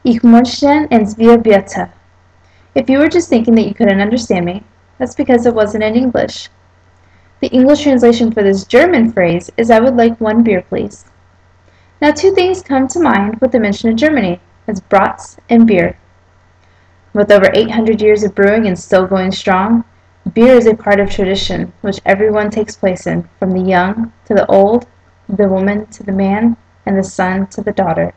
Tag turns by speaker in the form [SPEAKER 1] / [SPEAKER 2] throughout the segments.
[SPEAKER 1] Ich möchte ins Bier bitte. If you were just thinking that you couldn't understand me, that's because it wasn't in English. The English translation for this German phrase is I would like one beer, please. Now, two things come to mind with the mention of Germany, as brats and beer. With over 800 years of brewing and still going strong, beer is a part of tradition which everyone takes place in, from the young to the old, the woman to the man, and the son to the daughter.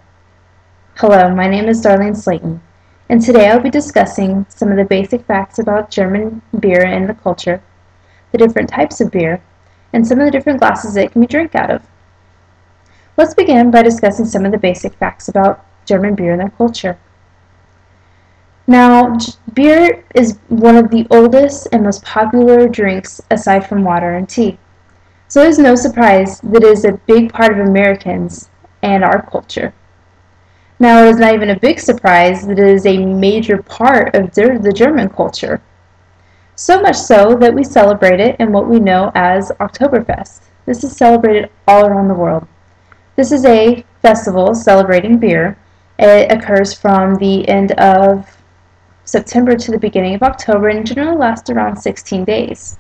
[SPEAKER 1] Hello, my name is Darlene Slaton, and today I'll be discussing some of the basic facts about German beer and the culture, the different types of beer, and some of the different glasses that it can be drank out of. Let's begin by discussing some of the basic facts about German beer and their culture. Now, beer is one of the oldest and most popular drinks aside from water and tea. So it is no surprise that it is a big part of Americans and our culture. Now, it is not even a big surprise that it is a major part of the German culture. So much so that we celebrate it in what we know as Oktoberfest. This is celebrated all around the world. This is a festival celebrating beer. It occurs from the end of September to the beginning of October and generally lasts around 16 days.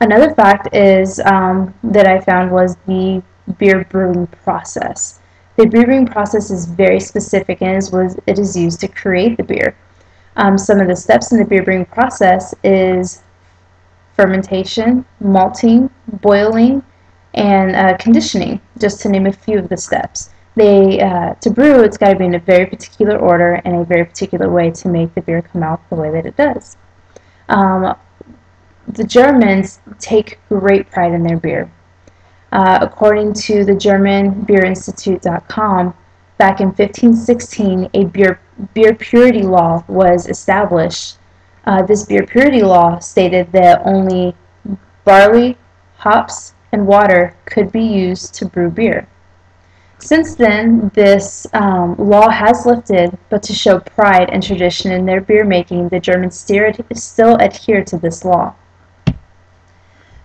[SPEAKER 1] Another fact is that I found was the beer brewing process. The beer brewing process is very specific and it is used to create the beer. Some of the steps in the beer brewing process is fermentation, malting, boiling, and conditioning, just to name a few of the steps. To brew, it's got to be in a very particular order and a very particular way to make the beer come out the way that it does. The Germans take great pride in their beer. According to the GermanBeerInstitute.com, back in 1516, a beer purity law was established. This beer purity law stated that only barley, hops, and water could be used to brew beer. Since then, this law has lifted, but to show pride and tradition in their beer making, the Germans still adhere to this law.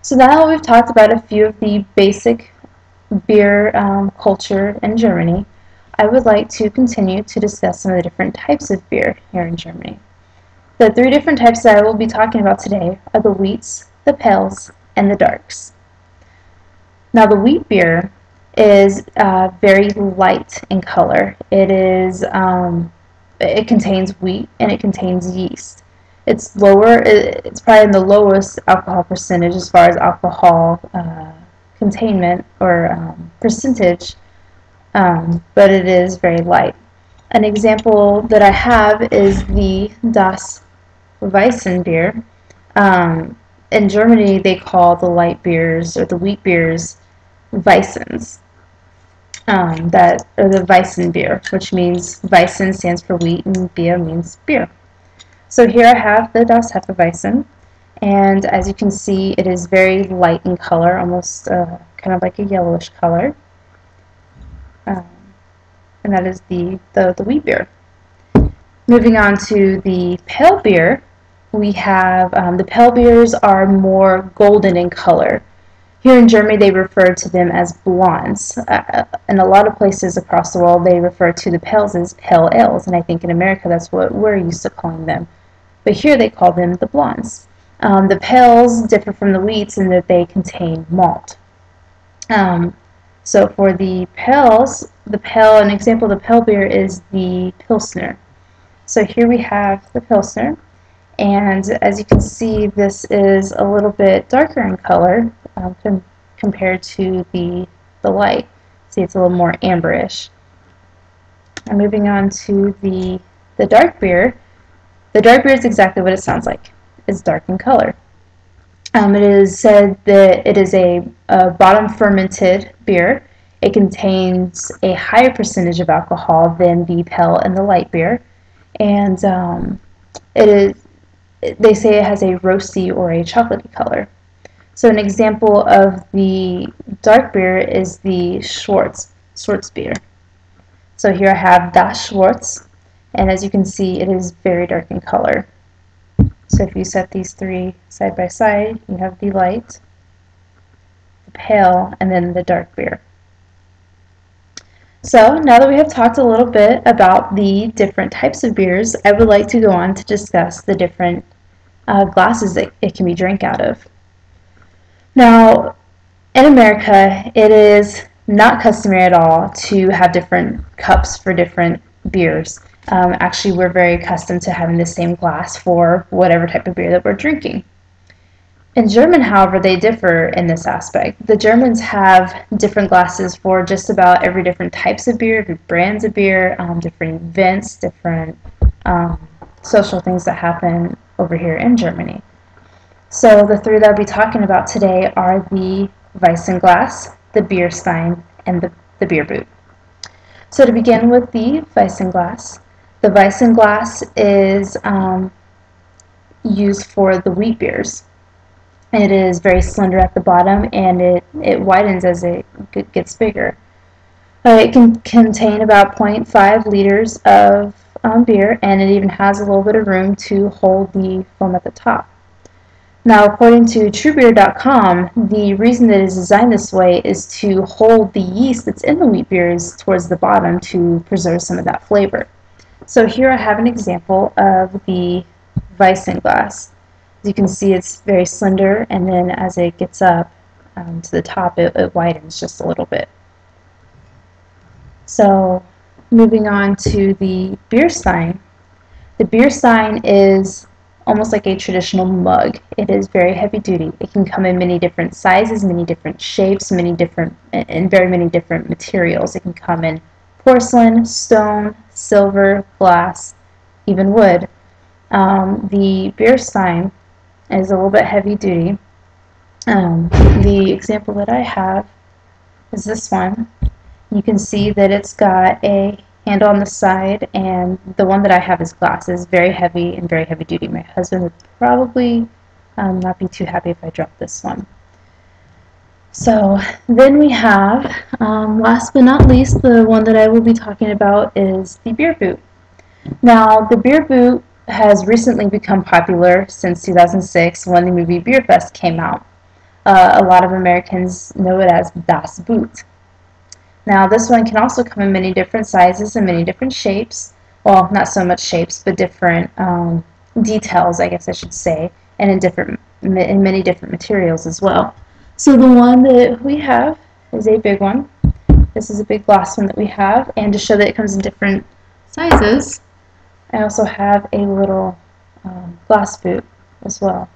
[SPEAKER 1] So now that we've talked about a few of the basic beer culture in Germany, I would like to continue to discuss some of the different types of beer here in Germany. The three different types that I will be talking about today are the wheats, the pales, and the darks. Now, the wheat beer is very light in color. It contains wheat and it contains yeast. It's probably in the lowest alcohol percentage as far as alcohol containment or percentage, but it is very light. An example that I have is the Das Weizen beer. In Germany, they call the light beers or the wheat beers Weissens. Or the Weizen beer, which means Weizen stands for wheat and Bier means beer. So here I have the Das Hefeweizen, and as you can see, it is very light in color, almost kind of like a yellowish color. And that is the wheat beer. Moving on to the pale beer, we have the pale beers are more golden in color. Here in Germany, they refer to them as blondes. In a lot of places across the world, they refer to the pales as pale ales, and I think in America that's what we're used to calling them. But here they call them the blondes. The pales differ from the wheats in that they contain malt. So for the pales, an example of the pale beer is the Pilsner. So here we have the Pilsner, and as you can see, this is a little bit darker in color compared to the light. See, it's a little more amberish. And moving on to the dark beer. The dark beer is exactly what it sounds like. It's dark in color. It is said that it is a bottom fermented beer. It contains a higher percentage of alcohol than the pale and the light beer, and they say it has a roasty or a chocolatey color. So an example of the dark beer is the Schwarz beer. So here I have Das Schwarz, and as you can see, it is very dark in color. So if you set these three side by side, you have the light, the pale, and then the dark beer. So now that we have talked a little bit about the different types of beers, I would like to go on to discuss the different glasses that it can be drank out of. Now, in America, it is not customary at all to have different cups for different beers. Actually, we're very accustomed to having the same glass for whatever type of beer that we're drinking. In German, however, they differ in this aspect. The Germans have different glasses for just about every different types of beer, different brands of beer, different events, different social things that happen over here in Germany. So the three that I'll be talking about today are the Weissenglas, the Bierstein, and the beer boot. So to begin with the Weissenglas is used for the wheat beers. It is very slender at the bottom, and it widens as it gets bigger. It can contain about 0.5 liters of beer, and it even has a little bit of room to hold the foam at the top. Now, according to truebeer.com, the reason that it is designed this way is to hold the yeast that's in the wheat beers towards the bottom to preserve some of that flavor. So here I have an example of the Weissenglas. As you can see, it's very slender, and then as it gets up to the top, it widens just a little bit. So moving on to the Bierstein. The Bierstein is almost like a traditional mug. It is very heavy duty. It can come in many different sizes, many different shapes, and very many different materials. It can come in porcelain, stone, silver, glass, even wood. The Bierstein is a little bit heavy duty. The example that I have is this one. You can see that it's got a handle on the side, and the one that I have is glass. It's very heavy and very heavy duty. My husband would probably not be too happy if I dropped this one. So then we have, last but not least, the one that I will be talking about is the beer boot. Now, the beer boot has recently become popular since 2006 when the movie Beer Fest came out. A lot of Americans know it as Das Boot. Now, this one can also come in many different sizes and many different shapes. Well, not so much shapes, but different details, I guess I should say, and in many different materials as well. So the one that we have is a big one. This is a big glass one that we have, and to show that it comes in different sizes, I also have a little glass boot as well.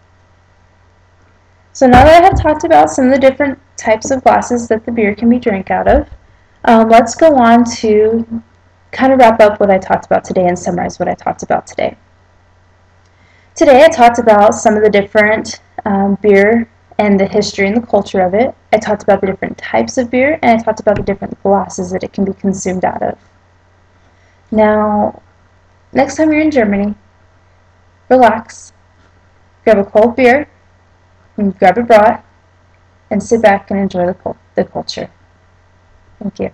[SPEAKER 1] So now that I have talked about some of the different types of glasses that the beer can be drank out of, let's go on to kind of wrap up what I talked about today and summarize what I talked about today. Today I talked about some of the different beer and the history and the culture of it. I talked about the different types of beer, and I talked about the different glasses that it can be consumed out of. Now, next time you're in Germany, relax, grab a cold beer, and grab a brat, and sit back and enjoy the culture. Thank you.